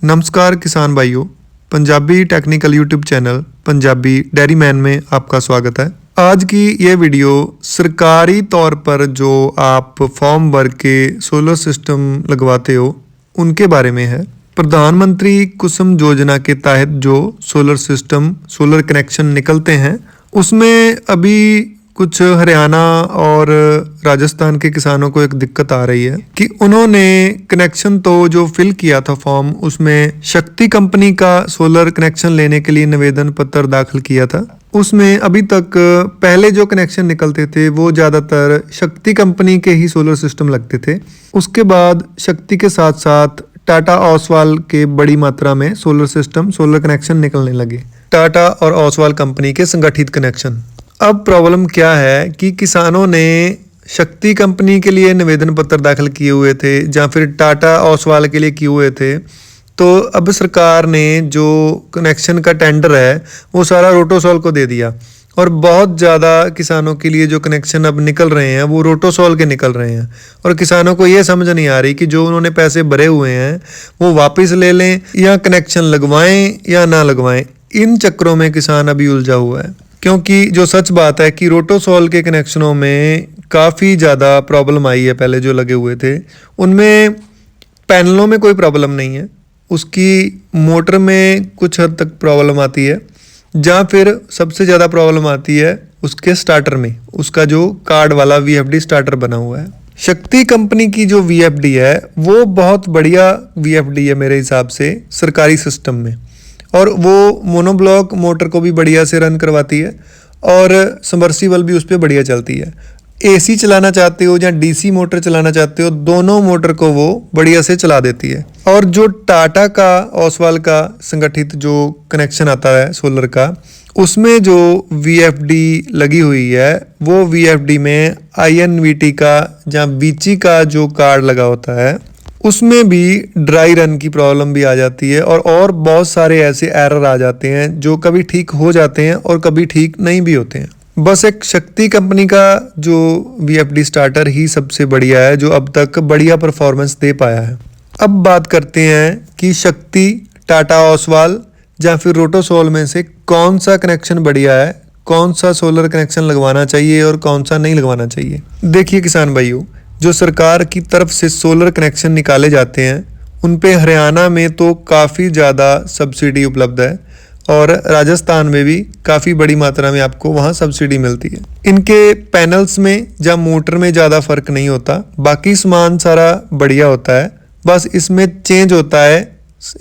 नमस्कार किसान भाइयों, Punjabi technical YouTube channel Punjabi dairy man में आपका स्वागत है। आज की ये वीडियो सरकारी तौर पर जो आप फॉर्म भर के सोलर सिस्टम लगवाते हो उनके बारे में है। प्रधानमंत्री कुसुम योजना के तहत जो सोलर कनेक्शन निकलते हैं उसमें अभी कुछ हरियाणा और राजस्थान के किसानों को एक दिक्कत आ रही है कि उन्होंने कनेक्शन तो जो फिल किया था फॉर्म, उसमें शक्ति कंपनी का सोलर कनेक्शन लेने के लिए निवेदन पत्र दाखिल किया था। उसमें अभी तक पहले जो कनेक्शन निकलते थे वो ज़्यादातर शक्ति कंपनी के ही सोलर सिस्टम लगते थे। उसके बाद शक्ति के साथ साथ टाटा ओसवाल के बड़ी मात्रा में सोलर कनेक्शन निकलने लगे, टाटा और ओसवाल कंपनी के संगठित कनेक्शन। अब प्रॉब्लम क्या है कि किसानों ने शक्ति कंपनी के लिए निवेदन पत्र दाखिल किए हुए थे या फिर टाटा ओसवाल के लिए किए हुए थे, तो अब सरकार ने जो कनेक्शन का टेंडर है वो सारा रोटोसॉल को दे दिया और बहुत ज़्यादा किसानों के लिए जो कनेक्शन अब निकल रहे हैं वो रोटोसॉल के निकल रहे हैं। और किसानों को ये समझ नहीं आ रही कि जो उन्होंने पैसे भरे हुए हैं वो वापस ले लें या कनेक्शन लगवाएं या ना लगवाएं। इन चक्करों में किसान अभी उलझा हुआ है, क्योंकि जो सच बात है कि रोटोसॉल के कनेक्शनों में काफ़ी ज़्यादा प्रॉब्लम आई है। पहले जो लगे हुए थे उनमें पैनलों में कोई प्रॉब्लम नहीं है, उसकी मोटर में कुछ हद तक प्रॉब्लम आती है, या फिर सबसे ज़्यादा प्रॉब्लम आती है उसके स्टार्टर में, उसका जो कार्ड वाला VFD स्टार्टर बना हुआ है। शक्ति कंपनी की जो VFD है वो बहुत बढ़िया VFD है मेरे हिसाब से सरकारी सिस्टम में, और वो मोनोब्लॉक मोटर को भी बढ़िया से रन करवाती है और सबमर्सिबल भी उस पर बढ़िया चलती है। AC चलाना चाहते हो या DC मोटर चलाना चाहते हो, दोनों मोटर को वो बढ़िया से चला देती है। और जो टाटा का ओसवाल का संगठित जो कनेक्शन आता है सोलर का, उसमें जो VFD लगी हुई है वो VFD में INVT का या VICI का जो कार्ड लगा होता है उसमें भी ड्राई रन की प्रॉब्लम भी आ जाती है और बहुत सारे ऐसे एरर आ जाते हैं जो कभी ठीक हो जाते हैं और कभी ठीक नहीं भी होते हैं। बस एक शक्ति कंपनी का जो VFD स्टार्टर ही सबसे बढ़िया है जो अब तक बढ़िया परफॉर्मेंस दे पाया है। अब बात करते हैं कि शक्ति, टाटा ओसवाल या फिर रोटोसॉल में से कौन सा कनेक्शन बढ़िया है, कौन सा सोलर कनेक्शन लगवाना चाहिए और कौन सा नहीं लगवाना चाहिए। देखिए किसान भाइयों, जो सरकार की तरफ से सोलर कनेक्शन निकाले जाते हैं उन पे हरियाणा में तो काफ़ी ज़्यादा सब्सिडी उपलब्ध है और राजस्थान में भी काफ़ी बड़ी मात्रा में आपको वहाँ सब्सिडी मिलती है। इनके पैनल्स में या मोटर में ज़्यादा फर्क नहीं होता, बाकी सामान सारा बढ़िया होता है। बस इसमें चेंज होता है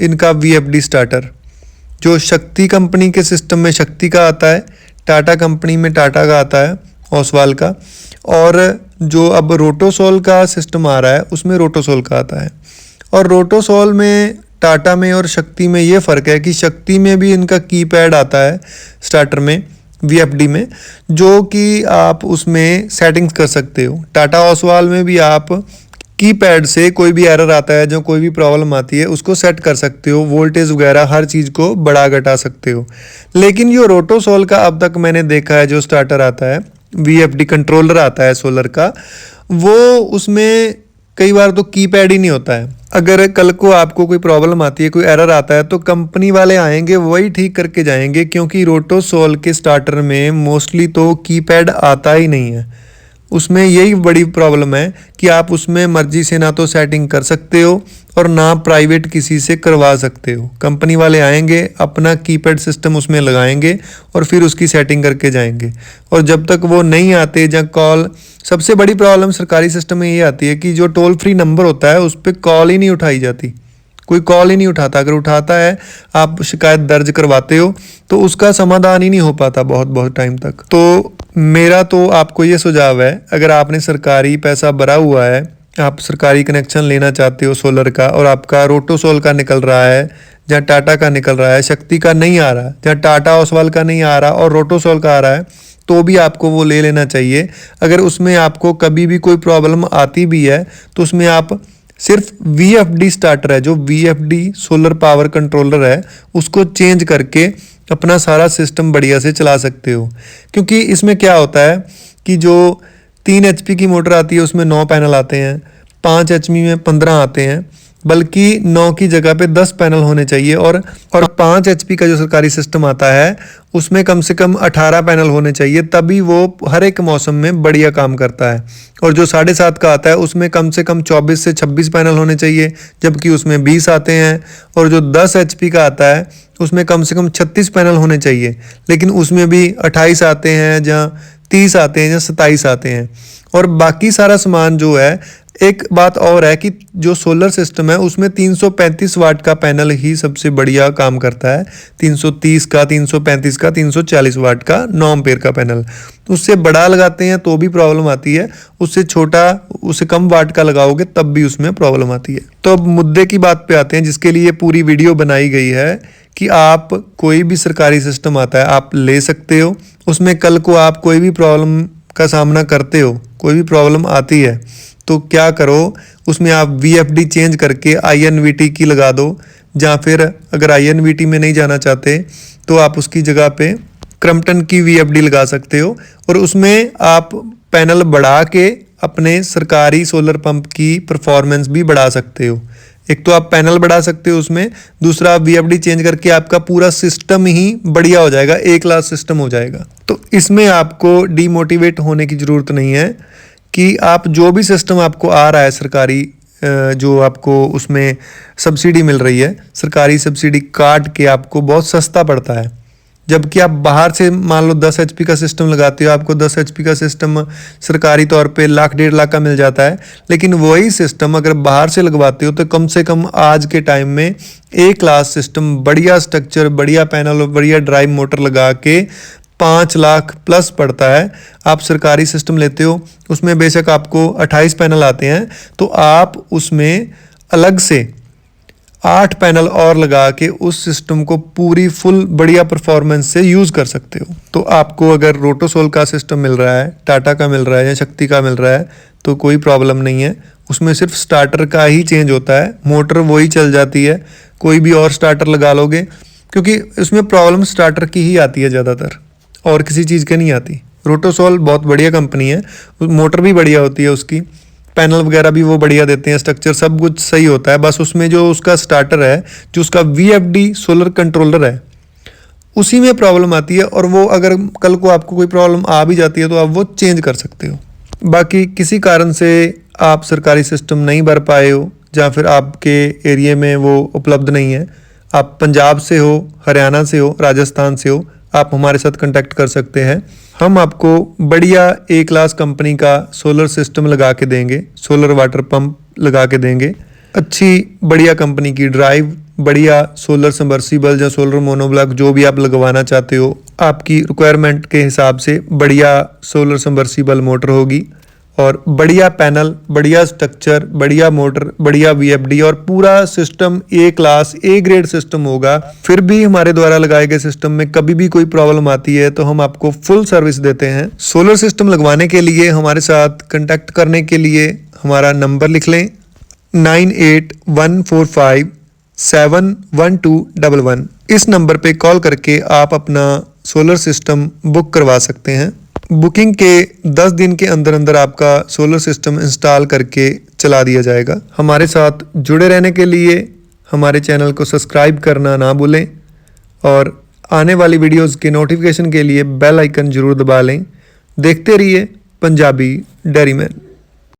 इनका VFD स्टार्टर, जो शक्ति कंपनी के सिस्टम में शक्ति का आता है, टाटा कंपनी में टाटा का आता है ओसवाल का, और जो अब रोटोसॉल का सिस्टम आ रहा है उसमें रोटोसॉल का आता है। और रोटोसॉल में, टाटा में और शक्ति में ये फ़र्क है कि शक्ति में भी इनका कीपैड आता है स्टार्टर में VFD में, जो कि आप उसमें सेटिंग्स कर सकते हो। टाटा ओसवाल में भी आप कीपैड से कोई भी एरर आता है, जो कोई भी प्रॉब्लम आती है उसको सेट कर सकते हो, वोल्टेज वगैरह हर चीज़ को बढ़ा घटा सकते हो। लेकिन जो रोटोसॉल का अब तक मैंने देखा है जो स्टार्टर आता है, VFD कंट्रोलर आता है सोलर का, वो उसमें कई बार तो कीपैड ही नहीं होता है। अगर कल को आपको कोई प्रॉब्लम आती है, कोई एरर आता है, तो कंपनी वाले आएंगे वही ठीक करके जाएंगे, क्योंकि रोटोसॉल के स्टार्टर में मोस्टली तो कीपैड आता ही नहीं है। उसमें यही बड़ी प्रॉब्लम है कि आप उसमें मर्जी से ना तो सेटिंग कर सकते हो और ना प्राइवेट किसी से करवा सकते हो। कंपनी वाले आएंगे, अपना कीपैड सिस्टम उसमें लगाएंगे और फिर उसकी सेटिंग करके जाएंगे। और जब तक वो नहीं आते, या कॉल, सबसे बड़ी प्रॉब्लम सरकारी सिस्टम में ये आती है कि जो टोल फ्री नंबर होता है उस पर कॉल ही नहीं उठाई जाती, कोई कॉल ही नहीं उठाता। अगर उठाता है, आप शिकायत दर्ज करवाते हो तो उसका समाधान ही नहीं हो पाता बहुत टाइम तक। तो मेरा तो आपको ये सुझाव है, अगर आपने सरकारी पैसा भरा हुआ है, आप सरकारी कनेक्शन लेना चाहते हो सोलर का, और आपका रोटोसॉल का निकल रहा है या टाटा का निकल रहा है, शक्ति का नहीं आ रहा, या टाटा ओसवाल का नहीं आ रहा और रोटोसॉल का आ रहा है, तो भी आपको वो ले लेना चाहिए। अगर उसमें आपको कभी भी कोई प्रॉब्लम आती भी है तो उसमें आप सिर्फ VFD स्टार्टर है, जो VFD सोलर पावर कंट्रोलर है, उसको चेंज करके अपना सारा सिस्टम बढ़िया से चला सकते हो। क्योंकि इसमें क्या होता है कि जो 3 HP की मोटर आती है उसमें 9 पैनल आते हैं, 5 HP में 15 आते हैं, बल्कि 9 की जगह पे 10 पैनल होने चाहिए। और 5 HP का जो सरकारी सिस्टम आता है उसमें कम से कम 18 पैनल होने चाहिए, तभी वो हर एक मौसम में बढ़िया काम करता है। और जो 7.5 का आता है उसमें कम से कम 24 से 26 पैनल होने चाहिए, जबकि उसमें 20 आते हैं। और जो 10 HP का आता है उसमें कम से कम 36 पैनल होने चाहिए, लेकिन उसमें भी 28 आते हैं, जहाँ 30 आते हैं, या 27 आते हैं। और बाकी सारा सामान जो है, एक बात और है कि जो सोलर सिस्टम है उसमें 335 वाट का पैनल ही सबसे बढ़िया काम करता है। 330 का, 335 का, 340 वाट का 9 एम्पेयर का पैनल। उससे बड़ा लगाते हैं तो भी प्रॉब्लम आती है, उससे छोटा, उससे कम वाट का लगाओगे तब भी उसमें प्रॉब्लम आती है। तो अब मुद्दे की बात पे आते हैं, जिसके लिए पूरी वीडियो बनाई गई है कि आप कोई भी सरकारी सिस्टम आता है आप ले सकते हो। उसमें कल को आप कोई भी प्रॉब्लम का सामना करते हो, कोई भी प्रॉब्लम आती है, तो क्या करो, उसमें आप VFD चेंज करके INVT की लगा दो। या फिर अगर INVT में नहीं जाना चाहते तो आप उसकी जगह पे क्रम्पटन की VFD लगा सकते हो, और उसमें आप पैनल बढ़ा के अपने सरकारी सोलर पंप की परफॉर्मेंस भी बढ़ा सकते हो। एक तो आप पैनल बढ़ा सकते हो उसमें, दूसरा आप VFD चेंज करके आपका पूरा सिस्टम ही बढ़िया हो जाएगा, एक क्लास सिस्टम हो जाएगा। तो इसमें आपको डीमोटिवेट होने की ज़रूरत नहीं है कि आप जो भी सिस्टम आपको आ रहा है सरकारी, जो आपको उसमें सब्सिडी मिल रही है, सरकारी सब्सिडी काट के आपको बहुत सस्ता पड़ता है। जबकि आप बाहर से मान लो 10 HP का सिस्टम लगाते हो, आपको 10 HP का सिस्टम सरकारी तौर पे 1 लाख 1.5 लाख का मिल जाता है। लेकिन वही सिस्टम अगर बाहर से लगवाते हो तो कम से कम आज के टाइम में एक क्लास सिस्टम, बढ़िया स्ट्रक्चर, बढ़िया पैनल और बढ़िया ड्राइव मोटर लगा के 5 लाख प्लस पड़ता है। आप सरकारी सिस्टम लेते हो, उसमें बेशक आपको 28 पैनल आते हैं, तो आप उसमें अलग से 8 पैनल और लगा के उस सिस्टम को पूरी फुल बढ़िया परफॉर्मेंस से यूज़ कर सकते हो। तो आपको अगर रोटोसोल का सिस्टम मिल रहा है, टाटा का मिल रहा है या शक्ति का मिल रहा है तो कोई प्रॉब्लम नहीं है। उसमें सिर्फ स्टार्टर का ही चेंज होता है, मोटर वही चल जाती है। कोई भी और स्टार्टर लगा लोगे, क्योंकि उसमें प्रॉब्लम स्टार्टर की ही आती है ज़्यादातर, और किसी चीज़ की नहीं आती। रोटोसोल बहुत बढ़िया कंपनी है, मोटर भी बढ़िया होती है उसकी, पैनल वगैरह भी वो बढ़िया देते हैं, स्ट्रक्चर सब कुछ सही होता है। बस उसमें जो उसका स्टार्टर है, जो उसका VFD सोलर कंट्रोलर है, उसी में प्रॉब्लम आती है। और वो अगर कल को आपको कोई प्रॉब्लम आ भी जाती है तो आप वो चेंज कर सकते हो। बाकी किसी कारण से आप सरकारी सिस्टम नहीं भर पाए हो, या फिर आपके एरिया में वो उपलब्ध नहीं है, आप पंजाब से हो, हरियाणा से हो, राजस्थान से हो, आप हमारे साथ कांटेक्ट कर सकते हैं। हम आपको बढ़िया ए क्लास कंपनी का सोलर सिस्टम लगा के देंगे, सोलर वाटर पंप लगा के देंगे, अच्छी बढ़िया कंपनी की ड्राइव, बढ़िया सोलर सबमर्सिबल या सोलर मोनोब्लॉक, जो भी आप लगवाना चाहते हो आपकी रिक्वायरमेंट के हिसाब से बढ़िया सोलर सबमर्सिबल मोटर होगी, और बढ़िया पैनल, बढ़िया स्ट्रक्चर, बढ़िया मोटर, बढ़िया VFD, और पूरा system A class, A grade system होगा। फिर भी हमारे द्वारा लगाए गए सिस्टम में कभी भी कोई प्रॉब्लम आती है तो हम आपको फुल सर्विस देते हैं। सोलर सिस्टम लगवाने के लिए हमारे साथ कांटेक्ट करने के लिए हमारा नंबर लिख लें, 9814571211। इस नंबर पे कॉल करके आप अपना सोलर सिस्टम बुक करवा सकते हैं। बुकिंग के 10 दिन के अंदर अंदर आपका सोलर सिस्टम इंस्टॉल करके चला दिया जाएगा। हमारे साथ जुड़े रहने के लिए हमारे चैनल को सब्सक्राइब करना ना भूलें, और आने वाली वीडियोस के नोटिफिकेशन के लिए बेल आइकन जरूर दबा लें। देखते रहिए पंजाबी डेयरीमैन।